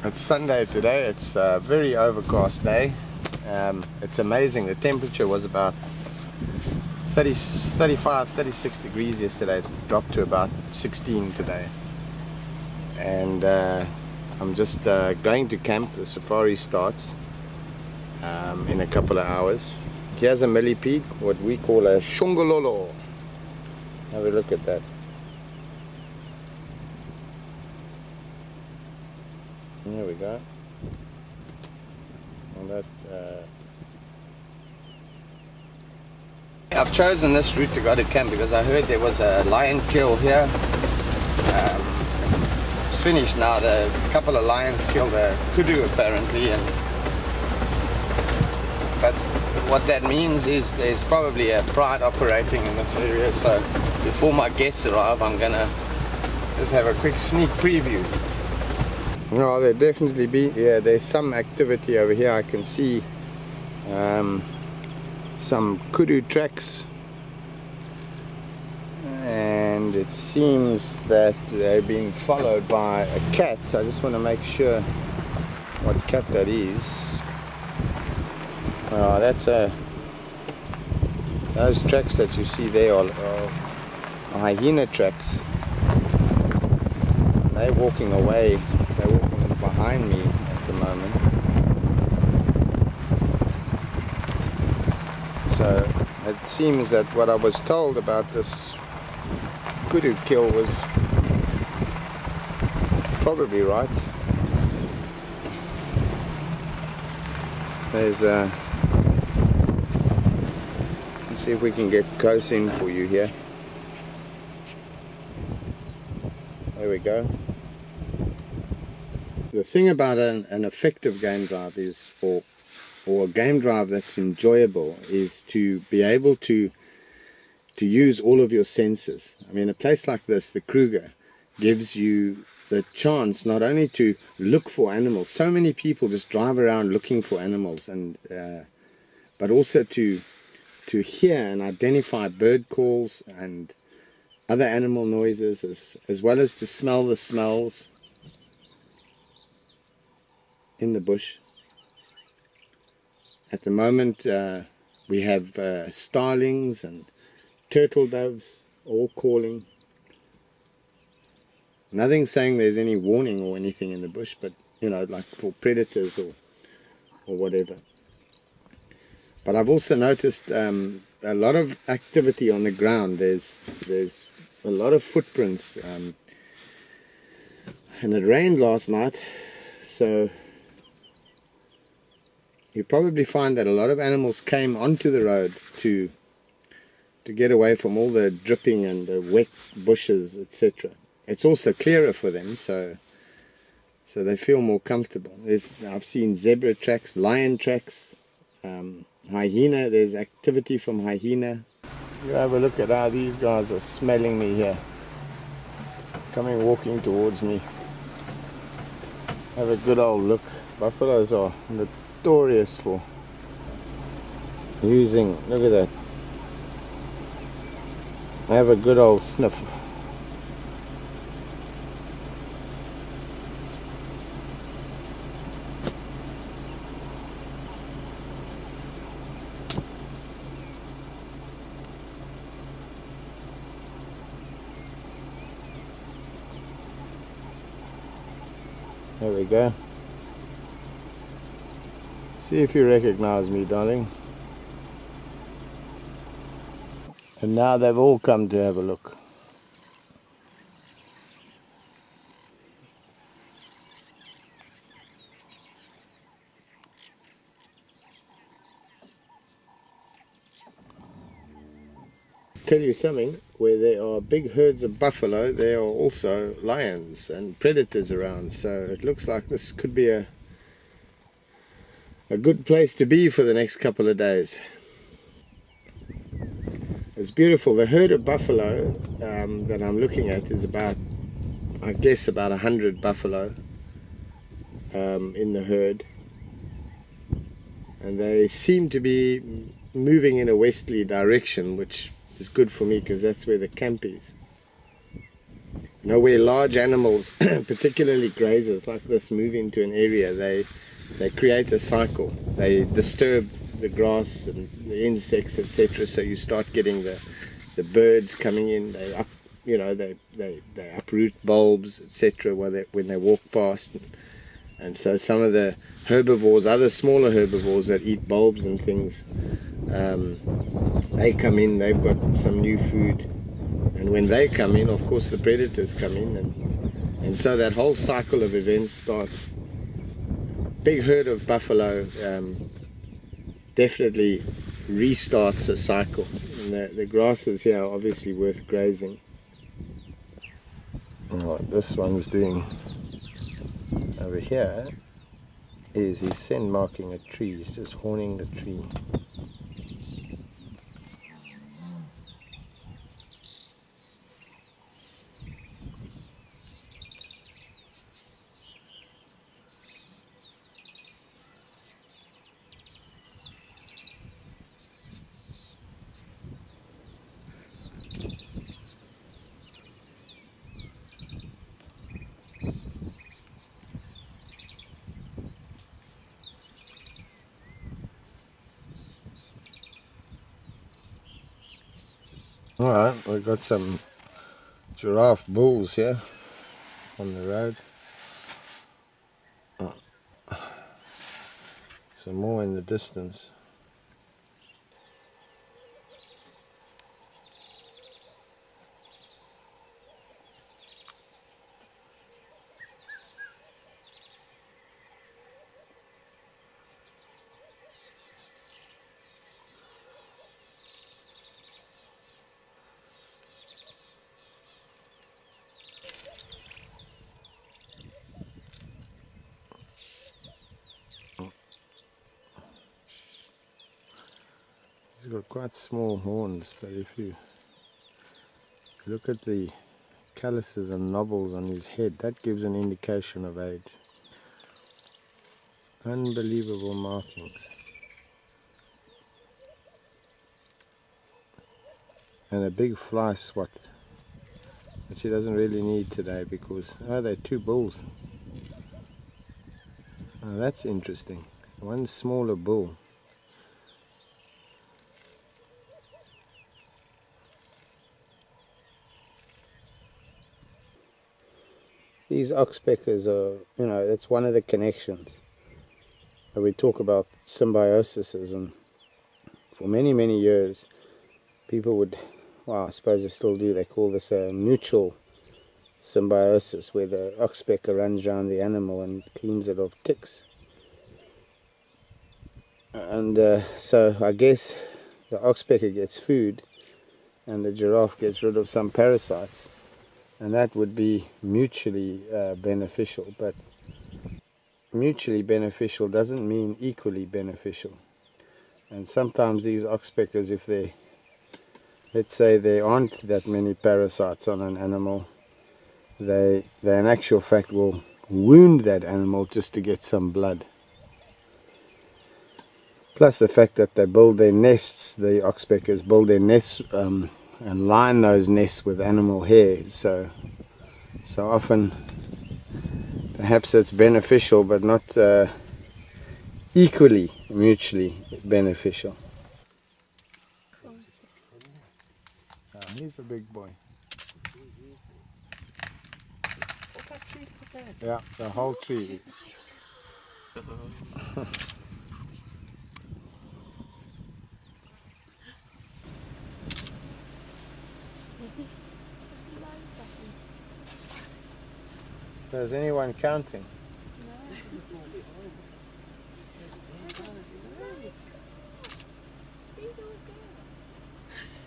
It's Sunday today. It's a very overcast day. It's amazing. The temperature was about 35, 36 degrees yesterday. It's dropped to about 16 today. And I'm just going to camp. The safari starts in a couple of hours. Here's a millipede, what we call a shongololo. Have a look at that. There we go. Well, I've chosen this route to go to camp because I heard there was a lion kill here. It's finished now. A couple of lions killed a kudu apparently, but what that means is there's probably a pride operating in this area. So before my guests arrive, I'm gonna just have a quick sneak preview. No, there definitely be, yeah, there's some activity over here. I can see some kudu tracks, and it seems that they're being followed by a cat. I just want to make sure what cat that is. Oh, that's those tracks that you see there are hyena tracks. They're walking away. They're walking behind me at the moment. So it seems that what I was told about this kudu kill was probably right. There's let's see if we can get close in for you here. There we go. The thing about an effective game drive is, or a game drive that's enjoyable, is to be able to use all of your senses. I mean, a place like this, the Kruger, gives you the chance not only to look for animals. So many people just drive around looking for animals, and but also to hear and identify bird calls and other animal noises, as well as to smell the smells in the bush. At the moment we have starlings and turtle doves all calling. Nothing saying there's any warning or anything in the bush, but you know, like for predators or whatever. But I've also noticed a lot of activity on the ground. There's a lot of footprints, and it rained last night, so you probably find that a lot of animals came onto the road to get away from all the dripping and the wet bushes, etc. It's also clearer for them, so they feel more comfortable. I've seen zebra tracks, lion tracks, hyena. There's activity from hyena. You have a look at how these guys are smelling me here, walking towards me. Have a good old look. Buffaloes are notorious for using, look at that. Have a good old sniff. There we go. See if you recognize me, darling. And now they've all come to have a look. Tell you something, where there are big herds of buffalo, there are also lions and predators around, so it looks like this could be a good place to be for the next couple of days. It's beautiful. The herd of buffalo that I'm looking at is about, I guess, about 100 buffalo in the herd, and they seem to be moving in a westerly direction, which is good for me because that's where the camp is. You know, where large animals, particularly grazers like this, move into an area, they create a cycle. They disturb the grass and the insects, etc. So you start getting the birds coming in. They up, you know, they uproot bulbs, etc. When they walk past, and so some of the herbivores, other smaller herbivores that eat bulbs and things, they come in. They've got some new food. And when they come in, of course, the predators come in, and so that whole cycle of events starts. Big herd of buffalo definitely restarts a cycle. And the grasses here are obviously worth grazing. And what this one's doing over here is he's scent marking a tree. He's just horning the tree. Alright, we've got some giraffe bulls here on the road. Some more in the distance. He's got quite small horns, but if you look at the calluses and knobbles on his head, that gives an indication of age. Unbelievable markings. And a big fly swat, which he doesn't really need today because, oh, they're two bulls. Oh, that's interesting. One smaller bull. These oxpeckers are, you know, that's one of the connections. We talk about symbiosis, and for many, many years, people would, well, I suppose they still do, they call this a mutual symbiosis, where the oxpecker runs around the animal and cleans it of ticks. And so I guess the oxpecker gets food and the giraffe gets rid of some parasites, and that would be mutually beneficial. But mutually beneficial doesn't mean equally beneficial. And sometimes these oxpeckers, if they, let's say there aren't that many parasites on an animal, they in actual fact will wound that animal just to get some blood. Plus the fact that they build their nests, the oxpeckers build their nests and line those nests with animal hair, so often perhaps it's beneficial, but not equally mutually beneficial. He's the big boy. Yeah, the whole tree. So is anyone counting?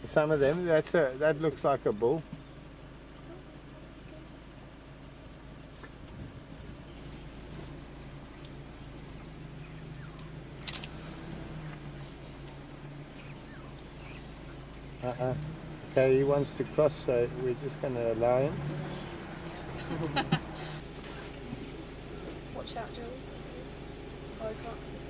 Some of them, that looks like a bull. Okay, he wants to cross, so we're just going to allow him. Watch out, Jules. Oh, I can't.